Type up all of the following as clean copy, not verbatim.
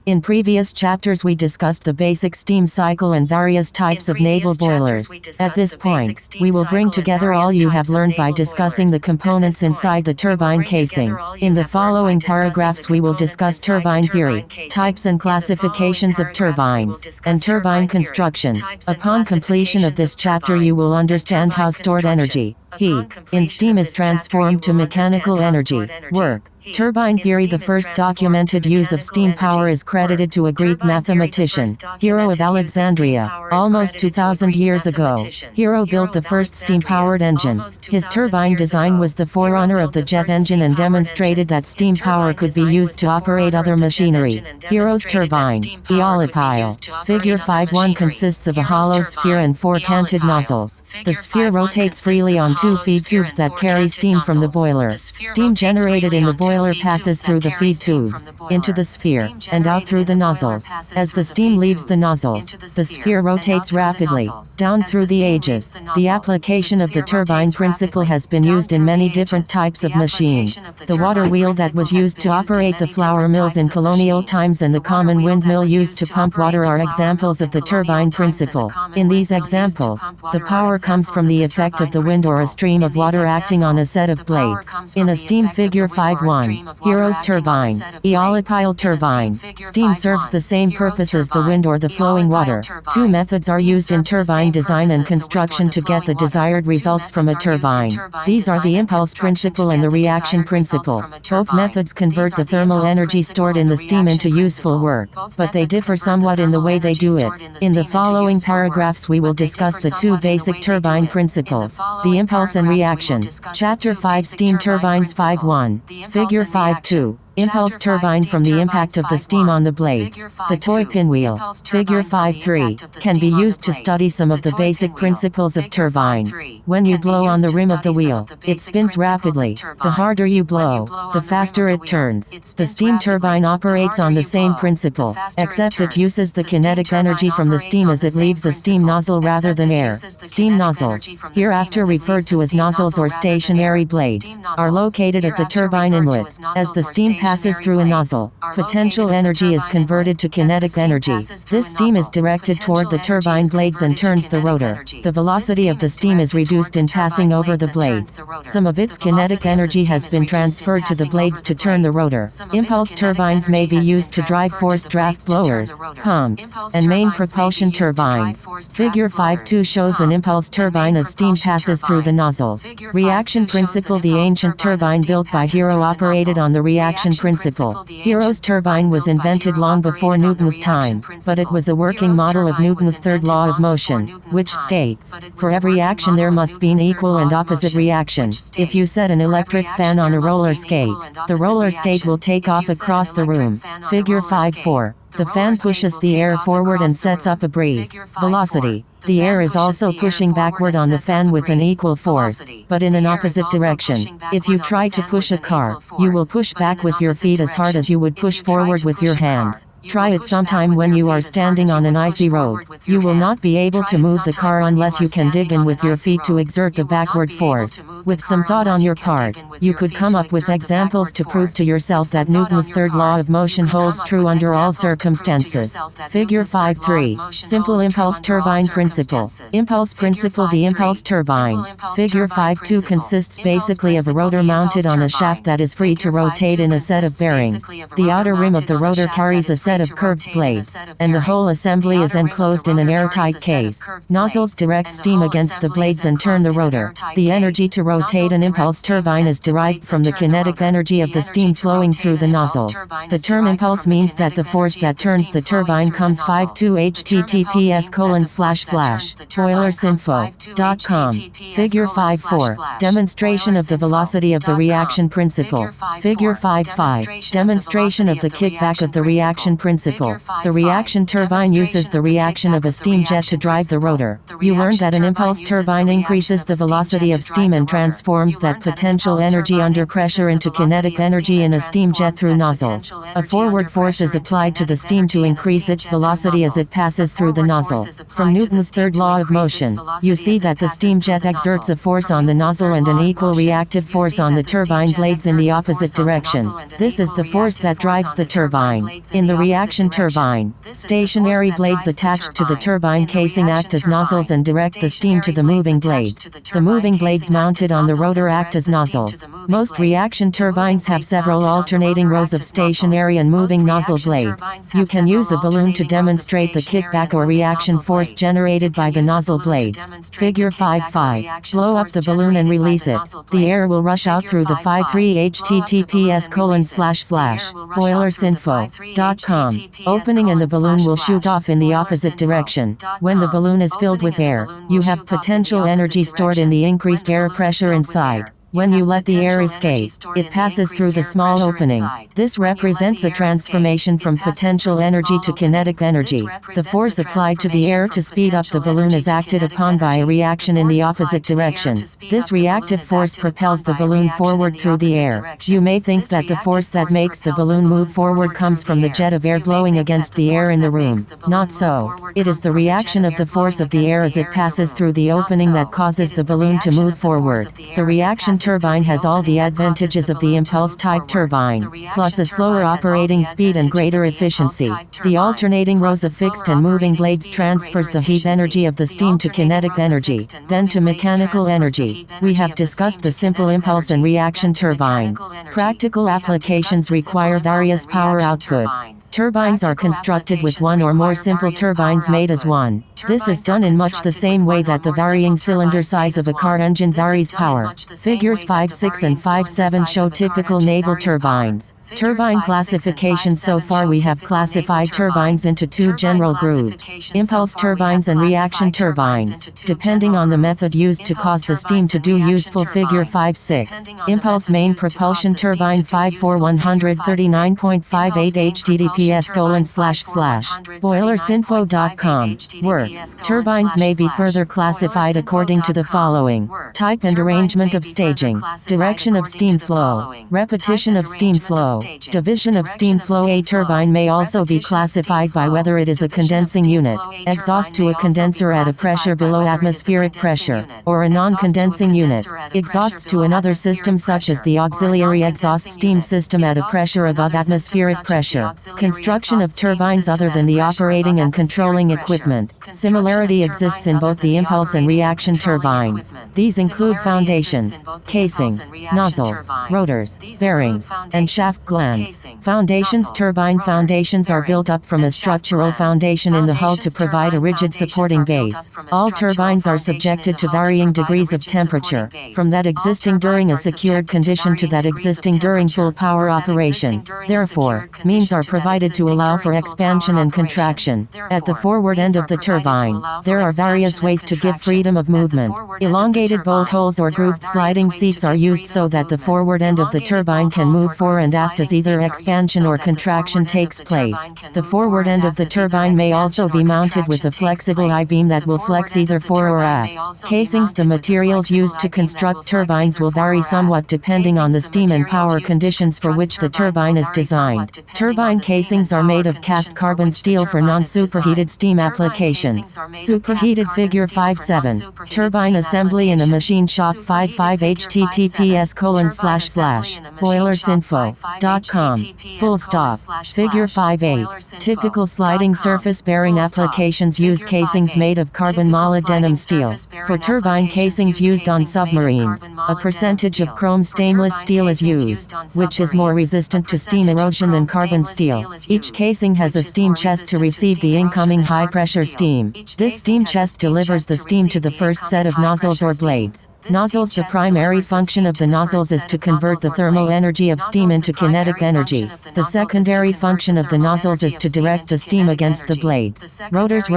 In previous chapters we discussed the basic steam cycle and various types of naval boilers. At this point, we will bring together all you have learned by discussing the components inside the turbine casing. In the following paragraphs we will discuss turbine theory, types and classifications of turbines, and turbine construction. Upon completion of this chapter you will understand how stored energy, heat, in steam is transformed to mechanical energy, work. Turbine theory. The first documented use of steam power is credited to a Greek mathematician, Hero of Alexandria, almost 2,000 years ago. Hero built the first steam-powered engine. His turbine design was the forerunner of the jet engine and demonstrated that steam power could be used to operate other machinery. Hero's turbine, Eolipile. Figure 5.1 consists of a hollow sphere and four canted nozzles. The sphere rotates freely on two feed tubes that carry steam from the boiler. Steam generated in the boiler passes through the feed tubes, into the sphere, and out through the nozzles. As the steam leaves the nozzles, the sphere rotates rapidly, down through the ages. The application of the turbine principle has been used in many different types of machines. The water wheel that was used to operate the flour mills in colonial times and the common windmill used to pump water are examples of the turbine principle. In these examples, the power comes from the effect of the wind or a stream of water acting on a set of blades. In a steam figure 5.1, Hero's turbine, Eolipile turbine. Steam serves the same purpose as the wind or the flowing water. Two methods are used in turbine design and construction to get the desired results from a turbine. These are the impulse principle and the reaction principle. Both methods convert the thermal energy stored in the steam into useful work, but they differ somewhat in the way they do it. In the following paragraphs we will discuss the two basic turbine principles, the impulse and reaction. Chapter 5 Steam turbines 5.1. Figure 5.2. Impulse turbine from the impact of the steam on the blades. The toy pinwheel, figure 5.3, can be used to study some of the basic principles of turbines. When you blow on the rim of the wheel, it spins rapidly. The harder you blow, the faster it turns. The steam turbine operates on the same principle, except it uses the kinetic energy from the steam as it leaves a steam nozzle rather than air. Steam nozzles, hereafter referred to as nozzles or stationary blades, are located at the turbine inlet. As the steam passes through a nozzle, potential energy is converted to kinetic energy. This steam is directed toward the turbine blades and turns the rotor. The velocity of the steam is reduced in passing over the blades. Some of its kinetic energy has been transferred to the blades to turn the rotor. Impulse turbines may be used to drive forced draft blowers, pumps, and main propulsion turbines. Figure 5.2 shows an impulse turbine as steam passes through the nozzles. Reaction principle. The ancient turbine built by Hero operated on the reaction principle. Hero's turbine was invented long before Newton's time, but it was a working model of Newton's third law of motion, which states, for every action there must be an equal and opposite reaction. If you set an electric fan on a roller skate, the roller skate will take off across the room. Figure 5.4. The fan pushes the air forward and sets up a breeze. Velocity. The air is also pushing backward on the fan with an equal force, but in an opposite direction. If you try to push a car, you will push back with your feet as hard as you would push forward with your hands. Try it sometime when you are standing on an icy road. You will not be able to move the car unless you can dig in with your feet to exert the backward force. With some thought on your part, you could come up with examples to prove to yourself that Newton's third law of motion holds true under all circumstances. Figure 5.3. Simple impulse turbine principle. Impulse principle. The impulse turbine, figure 5.2, consists basically of a rotor mounted on a shaft that is free to rotate in a set of bearings. The outer rim of the rotor carries a set of curved blades, and the whole assembly is enclosed in an airtight case. Nozzles direct steam against the blades and turn the rotor. The energy to rotate an impulse turbine is derived from the kinetic energy of the steam flowing through the nozzles. The term impulse means that the force that turns the turbine comes 5.2 https://boilersinfo.com. Figure 5.4. Demonstration of the velocity of the reaction principle. Figure 5.5. Demonstration of the kickback of the reaction principle. The reaction turbine uses the reaction of a steam jet to drive the rotor. You learned that an impulse turbine increases the velocity of steam and transforms that potential energy under pressure into kinetic energy in a steam jet through nozzles. A forward force is applied to the steam to increase its velocity as it passes through the nozzle. From Newton's third law of motion, you see that the steam jet exerts a force on the nozzle and an equal reactive force on the turbine blades in the opposite direction. This is the force that drives the turbine. In the Reaction turbine. Stationary blades attached to the turbine casing act as nozzles and direct the steam to the moving blades. The moving blades mounted on the rotor act as nozzles. Most reaction turbines have several alternating rows of stationary and moving nozzle blades. You can use a balloon to demonstrate the kickback or reaction force generated by the nozzle blades. Figure 5.5. Blow up the balloon and release it. The air will rush out through the 5.3 https://boilersinfo.com opening, and the balloon will shoot off in the opposite direction. When the balloon is filled with air, you have potential energy stored in the increased air pressure inside. When you let the air escape, it passes through the small opening. This represents a transformation from potential energy to kinetic energy. The force applied to the air to speed up the balloon is acted upon by a reaction in the opposite direction. This reactive force propels the balloon forward through the air. You may think that the force that makes the balloon move forward comes from the jet of air blowing against the air in the room. Not so. It is the reaction of the force of the air as it passes through the opening that causes the balloon to move forward. The reaction turbine has all the advantages of the impulse-type turbine, plus a slower operating speed and greater efficiency. The alternating rows of fixed and moving blades transfers the heat energy of the steam to kinetic energy, then to mechanical energy. We have discussed the simple impulse and reaction turbines. Practical applications require various power outputs. Turbines are constructed with one or more simple turbines made as one. This is done in much the same way that the varying cylinder size of a car engine varies power. Figures 5.6 and 5.7 show typical naval turbines. Turbine classification. So far we have classified turbines into two general groups: impulse turbines and reaction turbines, depending on the method used to cause the steam to do useful. Figure 5.6. Impulse main propulsion turbine 54139.58 https://boilersinfo.com. Work. Turbines may be further classified according to the following: type and arrangement of staging, direction of steam flow, repetition of steam flow, division of steam flow. A turbine may also be classified by whether it is a condensing unit, exhaust to a condenser at a pressure below atmospheric pressure, or a non-condensing unit, exhausts to another system such as the auxiliary exhaust steam system at a pressure above atmospheric pressure. Construction of turbines other than the operating and controlling equipment. Similarity exists in both the impulse and reaction turbines. These include foundations, casings, nozzles, rotors, bearings, and shaft glands. Foundations. Turbine foundations are built up from a structural foundation in the hull to provide a rigid supporting base. All turbines are subjected to varying degrees of temperature, from that existing during a secured condition to that existing during full power operation. Therefore, means are provided to allow for expansion and contraction. At the forward end of the turbine, there are various ways to give freedom of movement. Elongated bolt holes or grooved sliding seats are used so that the forward end of the turbine can move fore and aft as either expansion or contraction takes place. The forward end of the turbine may also be mounted with a flexible I-beam that will flex either fore or aft. Casings. The materials used to construct turbines will vary somewhat depending on the steam and power conditions for which the turbine is designed. Turbine casings are made of cast carbon steel for non-superheated steam applications. Superheated. Figure 5.7. Turbine assembly in a machine shop. 5.5 https://boilersinfo.com. Full stop. Figure 5.8. Typical sliding surface bearing applications use casings made of carbon molybdenum steel. For turbine casings used on submarines, a percentage of chrome stainless steel is used, which is more resistant to steam erosion than carbon steel. Each casing has a steam chest to receive the incoming high-pressure steam. This steam chest delivers the steam to the first set of nozzles or blades. Nozzles. The primary function of the nozzles is to convert the thermal energy of steam into kinetic energy. The secondary function of the nozzles is to direct the steam against the blades. Rotors.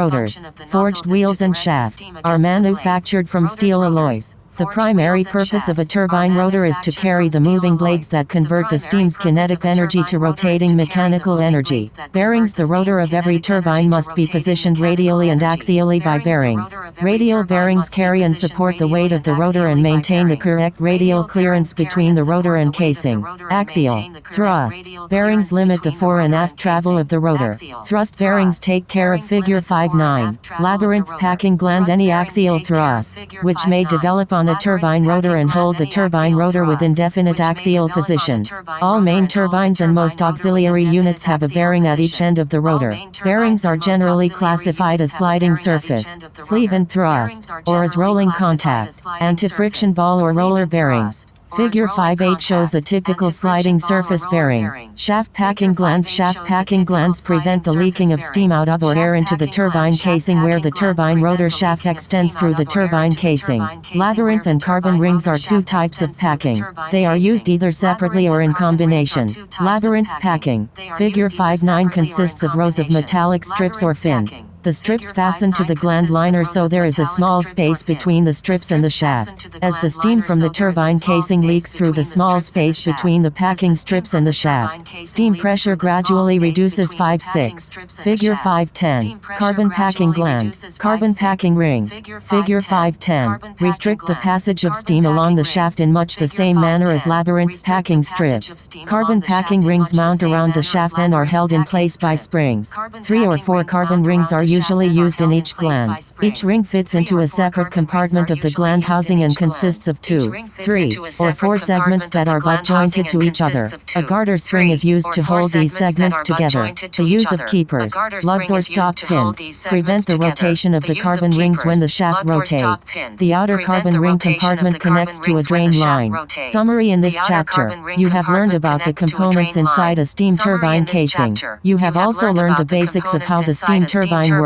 Forged wheels and shaft are manufactured from steel alloys. The primary purpose of a turbine rotor is to carry the moving blades that convert the steam's kinetic energy to rotating mechanical energy. Bearings. The rotor of every turbine must be positioned radially and axially by bearings. Radial bearings carry and support the weight of the rotor and maintain the correct radial clearance between the rotor and casing. Axial. Thrust. Bearings limit the fore and aft travel of the rotor. Thrust bearings take care of. Figure 5.9. Labyrinth packing gland. Any axial thrust, which may develop on a turbine rotor and hold the turbine rotor with indefinite axial positions. All main turbines and most auxiliary units have a bearing at each end of the rotor. Bearings are generally classified as sliding surface, sleeve and thrust, or as rolling contact, anti-friction ball or roller bearings. Figure 5.8 shows a typical sliding surface bearing. Shaft packing glands. Shaft packing glands prevent the leaking of steam out of or air into the turbine casing where the turbine rotor shaft extends through the turbine casing. Labyrinth and carbon rings are two types of packing. They are used either separately or in combination. Labyrinth packing. Figure 5.9 consists of rows of metallic strips or fins. The strips fasten to the gland liner so there is a small space between the strips and the shaft. As the steam from the turbine casing leaks through the small space between the packing strips and the shaft, steam pressure gradually reduces. 5.6. Figure 5.10. Carbon packing glands. Carbon packing rings. Figure 5.10. Restrict the passage of steam along the shaft in much the same manner as labyrinth packing strips. Carbon packing rings mount around the shaft and are held in place by springs. 3 or 4 carbon rings are usually used in each gland. Each ring fits into a separate compartment of the gland housing and consists of 2, 3, or 4 segments that are butt jointed to each other. A garter spring is used to hold these segments together. The use of keepers, lugs or stop pins, prevent the rotation of the carbon rings when the shaft rotates. The outer carbon ring compartment connects to a drain line. Summary: in this chapter, you have learned about the components inside a steam turbine casing. You have also learned the basics of how the steam turbine works.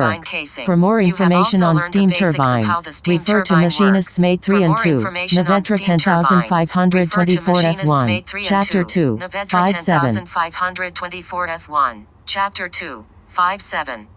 For more information on steam turbines, refer to Machinists Mate 3 and 2, Navetra 10524 F1, Chapter 2, 5.7. Chapter 2, 5.7.